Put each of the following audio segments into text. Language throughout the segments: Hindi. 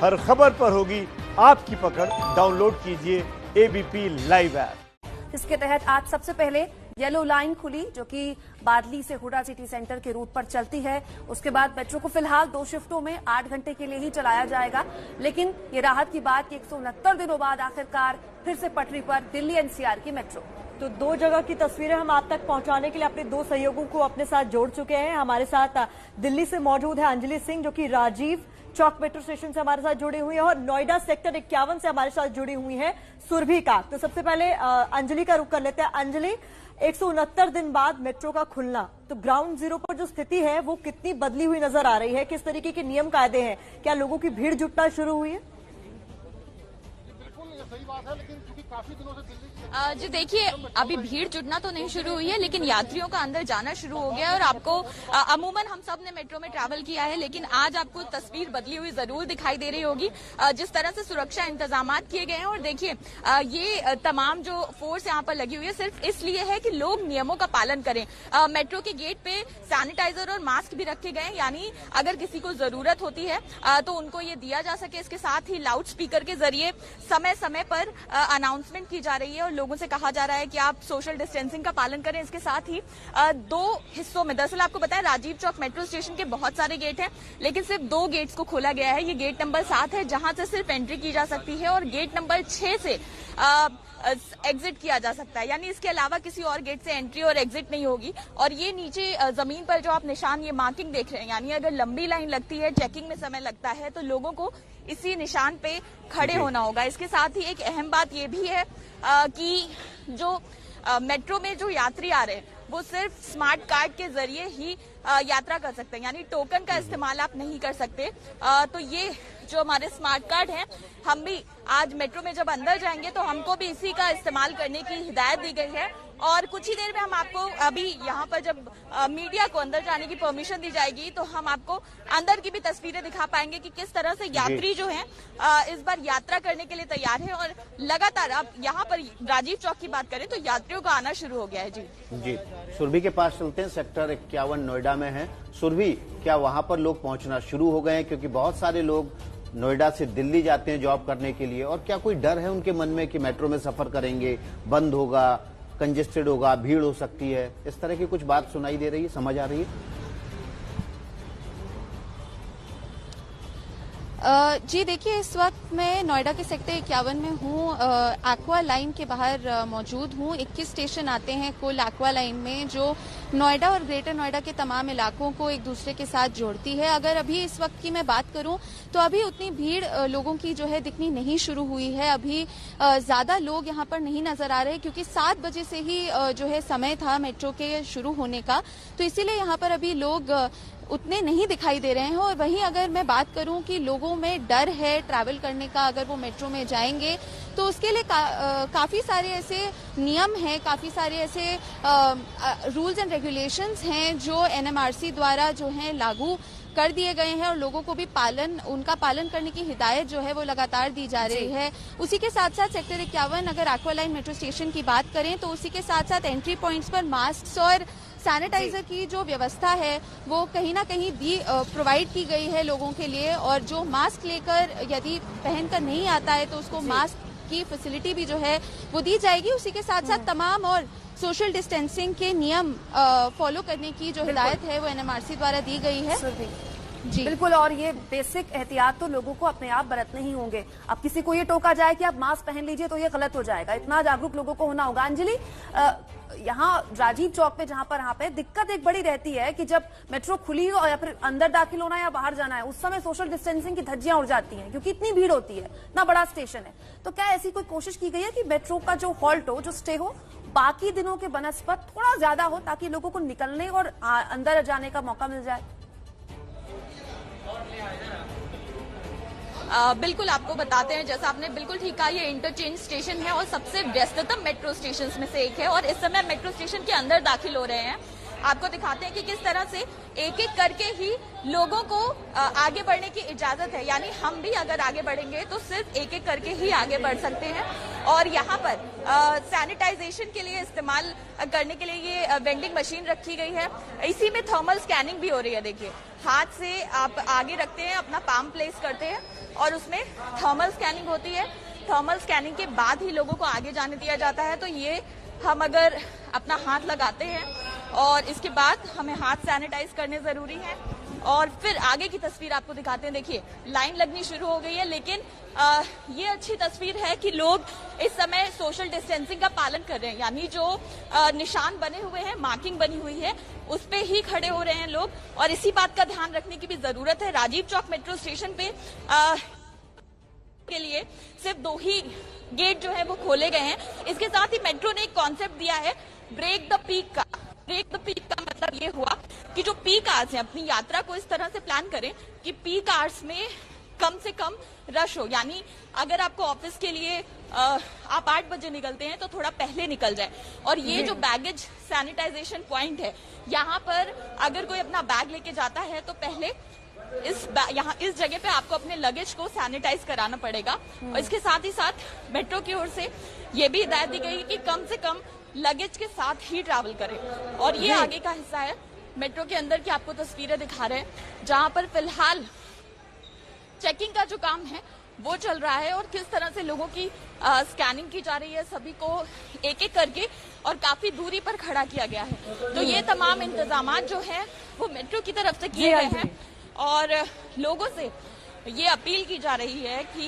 हर खबर पर होगी आपकी पकड़। डाउनलोड कीजिए एबीपी लाइव ऐप। इसके तहत आज सबसे पहले येलो लाइन खुली, जो कि बादली से हुडा सिटी सेंटर के रूट पर चलती है। उसके बाद मेट्रो को फिलहाल 2 शिफ्टों में 8 घंटे के लिए ही चलाया जाएगा। लेकिन ये राहत की बात कि 169 दिनों बाद आखिरकार फिर से पटरी पर दिल्ली एनसीआर की मेट्रो। तो 2 जगह की तस्वीरें हम आप तक पहुंचाने के लिए अपने 2 सहयोगों को अपने साथ जोड़ चुके हैं। हमारे साथ दिल्ली से मौजूद है अंजलि सिंह, जो कि राजीव चौक मेट्रो स्टेशन से हमारे साथ जुड़ी हुई है, और नोएडा सेक्टर 51 से हमारे साथ जुड़ी हुई है सुरभि का। तो सबसे पहले अंजलि का रुख कर लेते हैं। अंजलि, 169 दिन बाद मेट्रो का खुलना, तो ग्राउंड जीरो पर जो स्थिति है वो कितनी बदली हुई नजर आ रही है? किस तरीके के नियम कायदे हैं? क्या लोगों की भीड़ जुटना शुरू हुई है? बिल्कुल ये सही बात है, लेकिन क्योंकि काफी दिनों से दिल्ली जी देखिए, अभी भीड़ जुटना तो नहीं शुरू हुई है, लेकिन यात्रियों का अंदर जाना शुरू हो गया है। और आपको अमूमन हम सब ने मेट्रो में ट्रैवल किया है, लेकिन आज आपको तस्वीर बदली हुई जरूर दिखाई दे रही होगी। जिस तरह से सुरक्षा इंतजाम किए गए हैं, और देखिए ये तमाम जो फोर्स यहाँ पर लगी हुई है सिर्फ इसलिए है कि लोग नियमों का पालन करें। मेट्रो के गेट पे सैनिटाइजर और मास्क भी रखे गए हैं, यानी अगर किसी को जरूरत होती है तो उनको ये दिया जा सके। इसके साथ ही लाउड स्पीकर के जरिए समय समय पर अनाउंसमेंट की जा रही है और लोगों से कहा जा रहा है कि आप सोशल डिस्टेंसिंग का पालन करें। इसके साथ ही 2 हिस्सों में, दरअसल आपको बताएं राजीव चौक मेट्रो स्टेशन के बहुत सारे गेट हैं, लेकिन सिर्फ 2 गेट्स को खोला गया है। ये गेट नंबर 7 है, जहां से सिर्फ एंट्री की जा सकती है, और गेट नंबर 6 से एग्जिट किया जा सकता है, यानी इसके अलावा किसी और गेट से एंट्री और एग्जिट नहीं होगी। और ये नीचे जमीन पर जो आप निशान, ये मार्किंग देख रहे हैं, यानी अगर लंबी लाइन लगती है, चेकिंग में समय लगता है, तो लोगों को इसी निशान पे खड़े होना होगा। इसके साथ ही एक अहम बात ये भी है कि जो मेट्रो में जो यात्री आ रहे हैं वो सिर्फ स्मार्ट कार्ड के जरिए ही यात्रा कर सकते हैं, यानी टोकन का इस्तेमाल आप नहीं कर सकते। तो ये जो हमारे स्मार्ट कार्ड हैं, हम भी आज मेट्रो में जब अंदर जाएंगे तो हमको भी इसी का इस्तेमाल करने की हिदायत दी गई है। और कुछ ही देर में हम आपको, अभी यहाँ पर जब मीडिया को अंदर जाने की परमिशन दी जाएगी तो हम आपको अंदर की भी तस्वीरें दिखा पाएंगे कि किस तरह से यात्री जो हैं इस बार यात्रा करने के लिए तैयार है। और लगातार अब यहाँ पर राजीव चौक की बात करें तो यात्रियों का आना शुरू हो गया है। जी सुरभि के पास चलते हैं, सेक्टर 51 नोएडा में है। सुरभि, क्या वहां पर लोग पहुंचना शुरू हो गए हैं? क्योंकि बहुत सारे लोग नोएडा से दिल्ली जाते हैं जॉब करने के लिए, और क्या कोई डर है उनके मन में कि मेट्रो में सफर करेंगे, बंद होगा, कंजेस्टेड होगा, भीड़ हो सकती है? इस तरह की कुछ बात सुनाई दे रही है, समझ आ रही है? जी देखिए, इस वक्त मैं नोएडा के सेक्टर 51 में हूँ। एक्वा लाइन के बाहर मौजूद हूँ। 21 स्टेशन आते हैं कुल एक्वा लाइन में, जो नोएडा और ग्रेटर नोएडा के तमाम इलाकों को एक दूसरे के साथ जोड़ती है। अगर अभी इस वक्त की मैं बात करूं तो अभी उतनी भीड़ लोगों की जो है दिखनी नहीं शुरू हुई है। अभी ज्यादा लोग यहाँ पर नहीं नजर आ रहे, क्योंकि 7 बजे से ही जो है समय था मेट्रो के शुरू होने का, तो इसीलिए यहाँ पर अभी लोग उतने नहीं दिखाई दे रहे हैं। और वहीं अगर मैं बात करूं कि लोगों में डर है ट्रैवल करने का, अगर वो मेट्रो में जाएंगे तो उसके लिए काफी सारे ऐसे नियम हैं, काफी सारे ऐसे रूल्स एंड रेगुलेशंस हैं जो एनएमआरसी द्वारा जो है लागू कर दिए गए हैं, और लोगों को भी उनका पालन करने की हिदायत जो है वो लगातार दी जा रही है। उसी के साथ साथ सेक्टर 51 अगर एक्वा लाइन मेट्रो स्टेशन की बात करें तो उसी के साथ साथ एंट्री पॉइंट्स पर मास्क और सैनिटाइजर की जो व्यवस्था है वो कहीं ना कहीं भी प्रोवाइड की गई है लोगों के लिए। और जो मास्क लेकर यदि पहनकर नहीं आता है तो उसको मास्क की फैसिलिटी भी जो है वो दी जाएगी। उसी के साथ साथ तमाम और सोशल डिस्टेंसिंग के नियम फॉलो करने की जो हिदायत है वो एनएमआरसी द्वारा दी गई है। जी बिल्कुल, और ये बेसिक एहतियात तो लोगों को अपने आप बरतने ही होंगे। अब किसी को ये टोका जाए कि आप मास्क पहन लीजिए तो ये गलत हो जाएगा, इतना जागरूक लोगों को होना होगा। अंजलि, यहाँ राजीव चौक पे जहां पर यहाँ पे दिक्कत एक बड़ी रहती है कि जब मेट्रो खुली हो या फिर अंदर दाखिल होना या बाहर जाना है, उस समय सोशल डिस्टेंसिंग की धज्जियां उड़ जाती हैं, क्योंकि इतनी भीड़ होती है, इतना बड़ा स्टेशन है। तो क्या ऐसी कोई कोशिश की गई है कि मेट्रो का जो हॉल्ट हो, जो स्टे हो, बाकी दिनों के बनस्पत थोड़ा ज्यादा हो, ताकि लोगों को निकलने और अंदर जाने का मौका मिल जाए? बिल्कुल, आपको बताते हैं, जैसा आपने बिल्कुल ठीक कहा, ये इंटरचेंज स्टेशन है और सबसे व्यस्ततम मेट्रो स्टेशन में से एक है। और इस समय मेट्रो स्टेशन के अंदर दाखिल हो रहे हैं। आपको दिखाते हैं कि किस तरह से एक एक करके ही लोगों को आगे बढ़ने की इजाजत है, यानी हम भी अगर आगे बढ़ेंगे तो सिर्फ एक एक करके ही आगे बढ़ सकते हैं। और यहाँ पर सैनिटाइजेशन के लिए इस्तेमाल करने के लिए ये वेंडिंग मशीन रखी गई है। इसी में थर्मल स्कैनिंग भी हो रही है। देखिए, हाथ से आप आगे रखते हैं, अपना पाम प्लेस करते हैं और उसमें थर्मल स्कैनिंग होती है। थर्मल स्कैनिंग के बाद ही लोगों को आगे जाने दिया जाता है। तो ये हम अगर अपना हाथ लगाते हैं और इसके बाद हमें हाथ सैनिटाइज करने जरूरी है और फिर आगे की तस्वीर आपको दिखाते हैं। देखिए लाइन लगनी शुरू हो गई है, लेकिन ये अच्छी तस्वीर है कि लोग इस समय सोशल डिस्टेंसिंग का पालन कर रहे हैं, यानी जो निशान बने हुए हैं, मार्किंग बनी हुई है, उस पे ही खड़े हो रहे हैं लोग। और इसी बात का ध्यान रखने की भी जरूरत है। राजीव चौक मेट्रो स्टेशन पे के लिए सिर्फ 2 ही गेट जो है वो खोले गए हैं। इसके साथ ही मेट्रो ने एक कॉन्सेप्ट दिया है ब्रेक द पीक का। ब्रेक द पीक का मतलब ये हुआ कि जो पीक आवर्स हैं, अपनी यात्रा को इस तरह से प्लान करें कि पीक आवर्स में कम से कम रश हो। यानी अगर आपको ऑफिस के लिए आप 8 बजे निकलते हैं तो थोड़ा पहले निकल जाए। और ये जो बैगेज सैनिटाइजेशन पॉइंट है, यहाँ पर अगर कोई अपना बैग लेके जाता है तो पहले इस जगह पे आपको अपने लगेज को सैनिटाइज कराना पड़ेगा। और इसके साथ ही साथ मेट्रो की ओर से ये भी हिदायत दी गई कि कम से कम लगेज के साथ ही ट्रैवल करें। और ये आगे का हिस्सा है मेट्रो के अंदर की आपको तस्वीरें दिखा रहे हैं, जहां पर फिलहाल चेकिंग का जो काम है वो चल रहा है और किस तरह से लोगों की स्कैनिंग की जा रही है, सभी को एक एक करके और काफी दूरी पर खड़ा किया गया है। तो ये तमाम इंतजाम जो है वो मेट्रो की तरफ से किए गए हैं और लोगों से ये अपील की जा रही है कि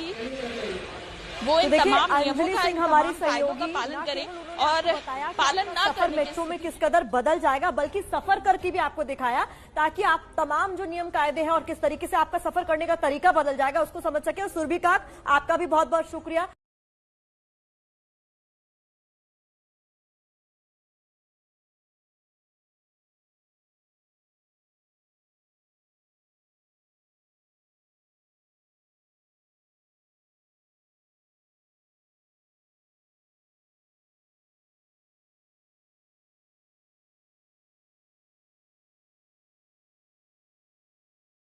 वो इन तमाम नियमों का पालन करें और पालन ना करने मेट्रो में किस कदर बदल जाएगा, बल्कि सफर करके भी आपको दिखाया ताकि आप तमाम जो नियम कायदे हैं और किस तरीके से आपका सफर करने का तरीका बदल जाएगा उसको समझ सके। और सुरभि काक, आपका भी बहुत बहुत शुक्रिया।